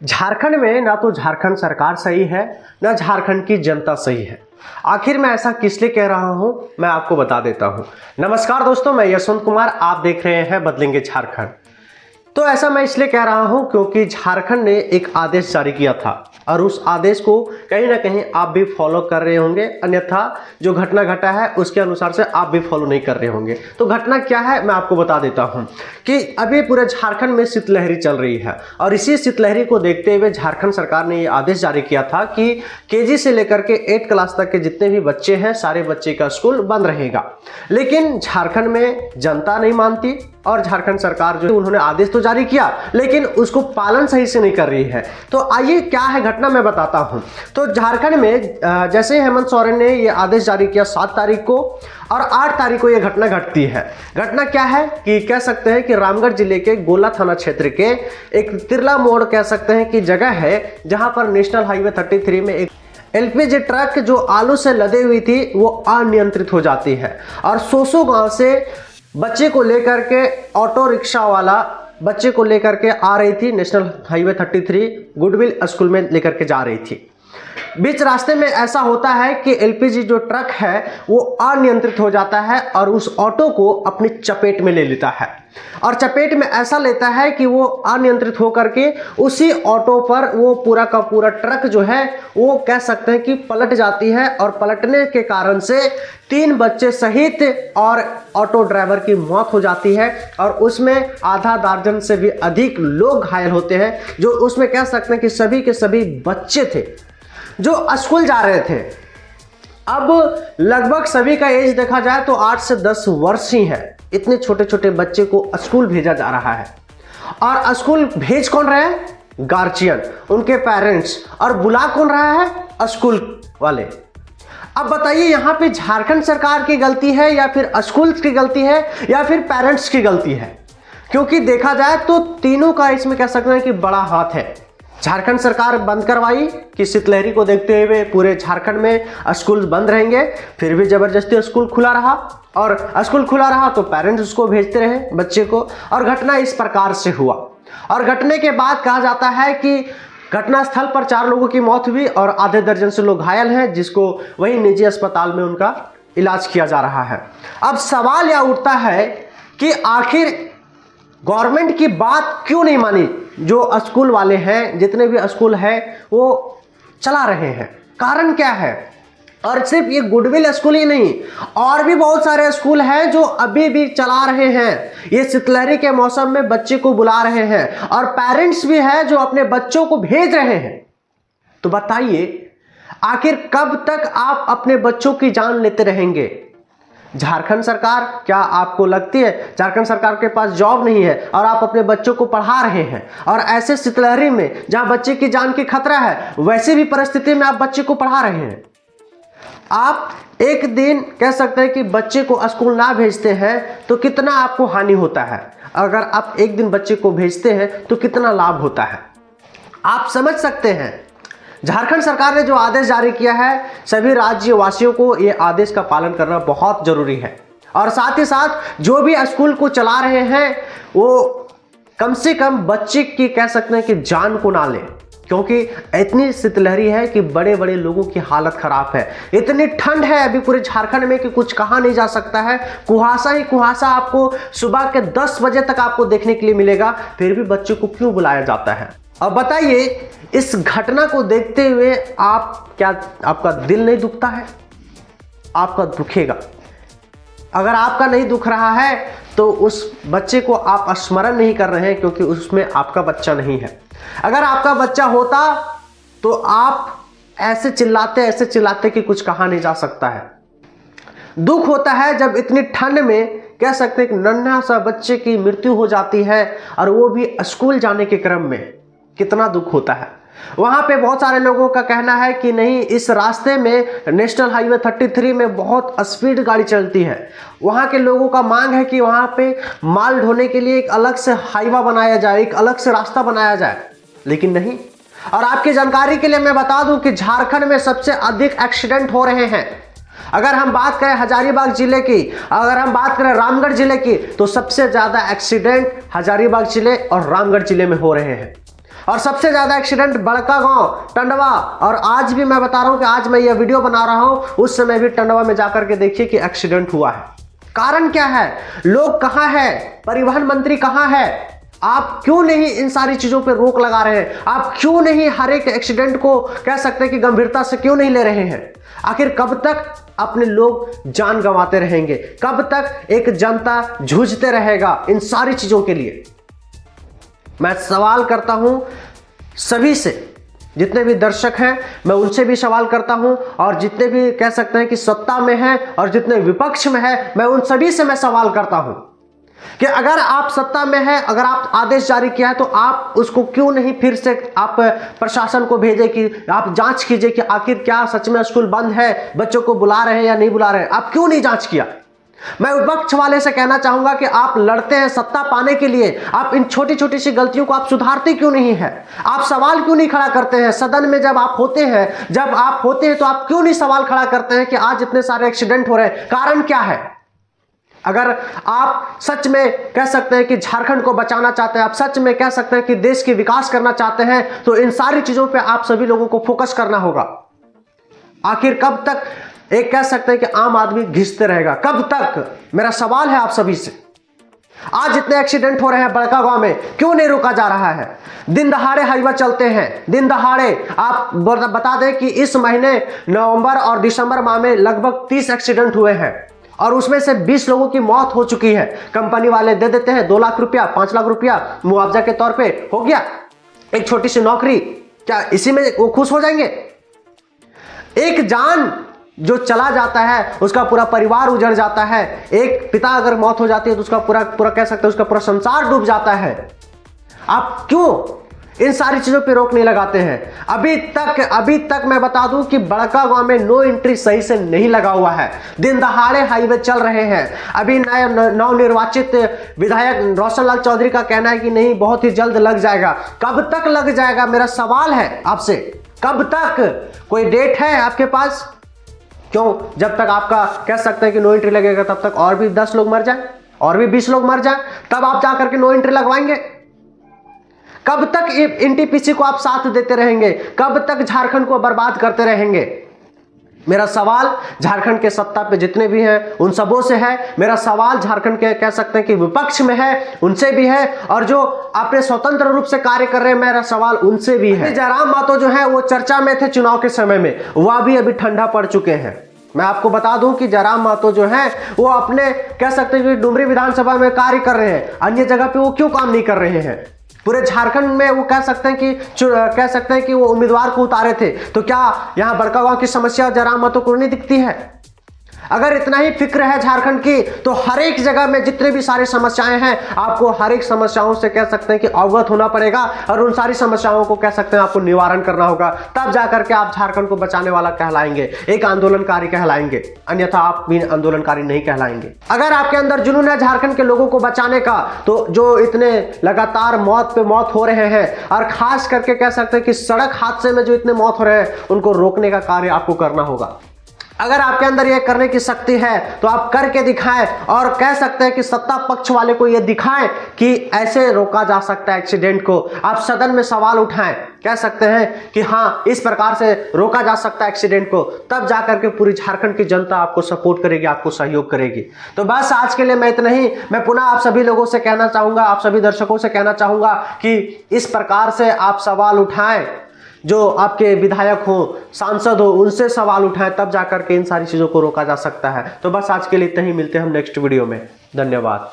झारखंड में ना तो झारखंड सरकार सही है ना झारखंड की जनता सही है। आखिर मैं ऐसा किस लिए कह रहा हूं, मैं आपको बता देता हूं। नमस्कार दोस्तों, मैं यशवंत कुमार, आप देख रहे हैं बदलेंगे झारखंड। तो ऐसा मैं इसलिए कह रहा हूं क्योंकि झारखंड ने एक आदेश जारी किया था और उस आदेश को कहीं ना कहीं आप भी फॉलो कर रहे होंगे, अन्यथा जो घटना घटा है उसके अनुसार से आप भी फॉलो नहीं कर रहे होंगे। तो घटना क्या है मैं आपको बता देता हूं कि अभी पूरे झारखंड में शीतलहरी चल रही है और इसी शीतलहरी को देखते हुए झारखंड सरकार ने ये आदेश जारी किया था कि केजी से लेकर के 8 क्लास तक के जितने भी बच्चे हैं सारे बच्चे का स्कूल बंद रहेगा। लेकिन झारखंड में जनता नहीं मानती और झारखंड सरकार जो उन्होंने आदेश तो जारी किया लेकिन उसको पालन सही से नहीं कर रही है। तो आइए क्या है घटना मैं बताता हूं। तो झारखंड में जैसे हेमंत सोरेन ने ये आदेश जारी किया 7 तारीख को और 8 तारीख को ये घटना घटती है। घटना क्या है कि कह सकते हैं कि रामगढ़ जिले के गोला थाना क्षेत्र के एक तिरला मोड़ कह सकते हैं कि जगह है जहां पर नेशनल हाईवे 33 में एक एलपीजी ट्रक जो आलू से लदी हुई थी वो अनियंत्रित हो जाती है और सोसो गांव से बच्चे को लेकर के ऑटो रिक्शा वाला बच्चे को लेकर के आ रही थी, नेशनल हाईवे 33 गुडविल स्कूल में लेकर के जा रही थी। बीच रास्ते में ऐसा होता है कि एलपीजी जो ट्रक है वो अनियंत्रित हो जाता है और उस ऑटो को अपनी चपेट में ले लेता है और चपेट में ऐसा लेता है कि वो अनियंत्रित होकर के उसी ऑटो पर वो पूरा का पूरा ट्रक जो है वो कह सकते हैं कि पलट जाती है और पलटने के कारण से 3 बच्चे सहित और ऑटो ड्राइवर की मौत हो जाती है और उसमें आधा दर्जन से भी अधिक लोग घायल होते हैं, जो उसमें कह सकते हैं कि सभी के सभी बच्चे थे जो स्कूल जा रहे थे। अब लगभग सभी का एज देखा जाए तो 8 से 10 वर्ष ही है। इतने छोटे छोटे बच्चे को स्कूल भेजा जा रहा है और स्कूल भेज कौन रहे हैं? गार्जियन, उनके पेरेंट्स, और बुला कौन रहा है? स्कूल वाले। अब बताइए यहाँ पे झारखंड सरकार की गलती है या फिर स्कूल की गलती है या फिर पेरेंट्स की गलती है? क्योंकि देखा जाए तो तीनों का इसमें कह सकते हैं कि बड़ा हाथ है। झारखंड सरकार बंद करवाई कि शीतलहरी को देखते हुए पूरे झारखंड में स्कूल बंद रहेंगे, फिर भी जबरदस्ती स्कूल खुला रहा और स्कूल खुला रहा तो पेरेंट्स उसको भेजते रहे बच्चे को और घटना इस प्रकार से हुआ। और घटने के बाद कहा जाता है कि घटनास्थल पर 4 लोगों की मौत हुई और आधे दर्जन से लोग घायल हैं, जिसको वही निजी अस्पताल में उनका इलाज किया जा रहा है। अब सवाल यह उठता है कि आखिर गवर्नमेंट की बात क्यों नहीं मानी? जो स्कूल वाले हैं, जितने भी स्कूल हैं वो चला रहे हैं, कारण क्या है? और सिर्फ ये गुडविल स्कूल ही नहीं, और भी बहुत सारे स्कूल हैं जो अभी भी चला रहे हैं। ये शीतलहरी के मौसम में बच्चे को बुला रहे हैं और पेरेंट्स भी हैं जो अपने बच्चों को भेज रहे हैं। तो बताइए आखिर कब तक आप अपने बच्चों की जान लेते रहेंगे? झारखंड सरकार, क्या आपको लगती है झारखंड सरकार के पास जॉब नहीं है और आप अपने बच्चों को पढ़ा रहे हैं और ऐसे शीतलहरी में जहां बच्चे की जान की खतरा है वैसे भी परिस्थिति में आप बच्चे को पढ़ा रहे हैं? आप एक दिन कह सकते हैं कि बच्चे को स्कूल ना भेजते हैं तो कितना आपको हानि होता है, अगर आप एक दिन बच्चे को भेजते हैं तो कितना लाभ होता है, आप समझ सकते हैं। झारखंड सरकार ने जो आदेश जारी किया है, सभी राज्यवासियों को ये आदेश का पालन करना बहुत जरूरी है और साथ ही साथ जो भी स्कूल को चला रहे हैं वो कम से कम बच्चे की कह सकते हैं कि जान को ना लें, क्योंकि इतनी शीतलहरी है कि बड़े बड़े लोगों की हालत खराब है। इतनी ठंड है अभी पूरे झारखंड में कि कुछ कहा नहीं जा सकता है। कुहासा ही कुहासा आपको सुबह के 10 बजे तक आपको देखने के लिए मिलेगा, फिर भी बच्चों को क्यों बुलाया जाता है? अब बताइए इस घटना को देखते हुए आपका दिल नहीं दुखता है? आपका दुखेगा। अगर आपका नहीं दुख रहा है तो उस बच्चे को आप स्मरण नहीं कर रहे हैं, क्योंकि उसमें आपका बच्चा नहीं है। अगर आपका बच्चा होता तो आप ऐसे चिल्लाते कि कुछ कहा नहीं जा सकता है। दुख होता है जब इतनी ठंड में कह सकते हैं कि नन्हा सा बच्चे की मृत्यु हो जाती है और वो भी स्कूल जाने के क्रम में, कितना दुख होता है। वहां पे बहुत सारे लोगों का कहना है कि नहीं, इस रास्ते में नेशनल हाईवे 33 में बहुत स्पीड गाड़ी चलती है। वहां के लोगों का मांग है कि वहां पे माल ढोने के लिए एक अलग से हाईवा बनाया जाए, एक अलग से रास्ता बनाया जाए, लेकिन नहीं। और आपकी जानकारी के लिए मैं बता दूं कि झारखंड में सबसे अधिक एक्सीडेंट हो रहे हैं। अगर हम बात करें हजारीबाग जिले की, अगर हम बात करें रामगढ़ जिले की, तो सबसे ज्यादा एक्सीडेंट हजारीबाग जिले और रामगढ़ जिले में हो रहे हैं। और सबसे ज्यादा एक्सीडेंट बड़कागांव, टंडवा, और आज भी मैं बता रहा हूं कि आज मैं ये वीडियो बना रहा हूं, उस समय भी टंडवा में जाकर के देखिए कि एक्सीडेंट हुआ है। कारण क्या है? लोग कहां है? परिवहन मंत्री कहां है? आप क्यों नहीं इन सारी चीजों पे रोक लगा रहे हैं? आप क्यों नहीं हर एक एक्सीडेंट को कह सकते हैं कि गंभीरता से क्यों नहीं ले रहे हैं? आखिर कब तक अपने लोग जान गंवाते रहेंगे? कब तक एक जनता जूझते रहेगा इन सारी चीजों के लिए? मैं सवाल करता हूं सभी से, जितने भी दर्शक हैं मैं उनसे भी सवाल करता हूं, और जितने भी कह सकते हैं कि सत्ता में हैं और जितने विपक्ष में हैं, मैं उन सभी से मैं सवाल करता हूं कि अगर आप सत्ता में हैं, अगर आप आदेश जारी किया है तो आप उसको क्यों नहीं फिर से आप प्रशासन को भेजें कि आप जांच कीजिए कि आखिर क्या सच में स्कूल बंद है, बच्चों को बुला रहे हैं या नहीं बुला रहे हैं? आप क्यों नहीं जांच किया? मैं विपक्ष वाले से कहना चाहूंगा कि आप लड़ते हैं सत्ता पाने के लिए, आप इन छोटी छोटी सी गलतियों को आप सुधारते क्यों नहीं है? आप सवाल क्यों नहीं खड़ा करते हैं सदन में? जब आप होते हैं तो आप क्यों नहीं सवाल खड़ा करते हैं कि आज इतने सारे एक्सीडेंट हो रहे हैं? कारण क्या है? अगर आप सच में कह सकते हैं कि झारखंड को बचाना चाहते हैं, आप सच में कह सकते हैं कि देश की विकास करना चाहते हैं, तो इन सारी चीजों पे आप सभी लोगों को फोकस करना होगा। आखिर कब तक एक कह सकते हैं कि आम आदमी घिसते रहेगा? कब तक? मेरा सवाल है आप सभी से। आज इतने एक्सीडेंट हो रहे हैं बड़कागांव में, क्यों नहीं रोका जा रहा है? दिन दहाड़े हाईवे चलते हैं, दिन दहाड़े। आप बता दें कि इस महीने नवंबर और दिसंबर माह में लगभग 30 एक्सीडेंट हुए हैं, और उसमें से 20 लोगों की मौत हो चुकी है। कंपनी वाले दे देते हैं 2 लाख रुपया, 5 लाख रुपया मुआवजा के तौर पे, हो गया एक छोटी सी नौकरी। क्या इसी में वो खुश हो जाएंगे? एक जान जो चला जाता है उसका पूरा परिवार उजड़ जाता है। एक पिता अगर मौत हो जाती है तो उसका पूरा कह सकते हैं उसका पूरा संसार डूब जाता है। आप क्यों इन सारी चीजों पे रोक नहीं लगाते हैं? अभी तक मैं बता दूं कि बड़कागांव में नो एंट्री सही से नहीं लगा हुआ है। दिन दहाड़े हाईवे चल रहे हैं। अभी नवनिर्वाचित विधायक रोशनलाल चौधरी का कहना है कि नहीं, बहुत ही जल्द लग जाएगा। कब तक लग जाएगा? मेरा सवाल है आपसे, कब तक? कोई डेट है आपके पास? क्यों? जब तक आपका कह सकते हैं कि नो एंट्री लगेगा तब तक और भी 10 लोग मर जाए, और भी 20 लोग मर जाए, तब आप जाकर के नो एंट्री लगवाएंगे? कब तक एनटीपीसी को आप साथ देते रहेंगे? कब तक झारखंड को बर्बाद करते रहेंगे? मेरा सवाल झारखंड के सत्ता पे जितने भी हैं उन सबों से है। मेरा सवाल झारखंड के कह सकते हैं कि विपक्ष में है उनसे भी है, और जो अपने स्वतंत्र रूप से कार्य कर रहे हैं, मेरा सवाल उनसे भी है। जयराम महतो जो है वो चर्चा में थे चुनाव के समय में, वह भी अभी ठंडा पड़ चुके हैं। मैं आपको बता दूं कि जयराम महतो जो है वो अपने कह सकते हैं कि डुमरी विधानसभा में कार्य कर रहे हैं, अन्य जगह पे वो क्यों काम नहीं कर रहे हैं? पूरे झारखंड में वो कह सकते हैं कि वो उम्मीदवार को उतारे थे, तो क्या यहाँ बड़कागांव की समस्या जयराम महतो को नहीं दिखती है? अगर इतना ही फिक्र है झारखंड की, तो हर एक जगह में जितने भी सारी समस्याएं हैं, आपको हर एक समस्याओं से कह सकते हैं कि अवगत होना पड़ेगा, और उन सारी समस्याओं को कह सकते हैं आपको निवारण करना होगा। तब जाकर के आप झारखंड को बचाने वाला कहलाएंगे, एक आंदोलनकारी कहलाएंगे, अन्यथा आप भी आंदोलनकारी नहीं कहलाएंगे। अगर आपके अंदर जुनून है झारखंड के लोगों को बचाने का, तो जो इतने लगातार मौत पे मौत हो रहे हैं, और खास करके कह सकते हैं कि सड़क हादसे में जो इतने मौत हो रहे हैं, उनको रोकने का कार्य आपको करना होगा। अगर आपके अंदर यह करने की शक्ति है तो आप करके दिखाएं, और कह सकते हैं कि सत्ता पक्ष वाले को यह दिखाएं कि ऐसे रोका जा सकता है एक्सीडेंट को। आप सदन में सवाल उठाएं, कह सकते हैं कि हाँ इस प्रकार से रोका जा सकता है एक्सीडेंट को, तब जाकर के पूरी झारखंड की जनता आपको सपोर्ट करेगी, आपको सहयोग करेगी। तो बस आज के लिए मैं इतना ही। मैं पुनः आप सभी लोगों से कहना चाहूंगा, आप सभी दर्शकों से कहना चाहूंगा कि इस प्रकार से आप सवाल उठाएं, जो आपके विधायक हो, सांसद हो, उनसे सवाल उठाएं, तब जाकर के इन सारी चीज़ों को रोका जा सकता है। तो बस आज के लिए इतना ही, मिलते हैं हम नेक्स्ट वीडियो में। धन्यवाद।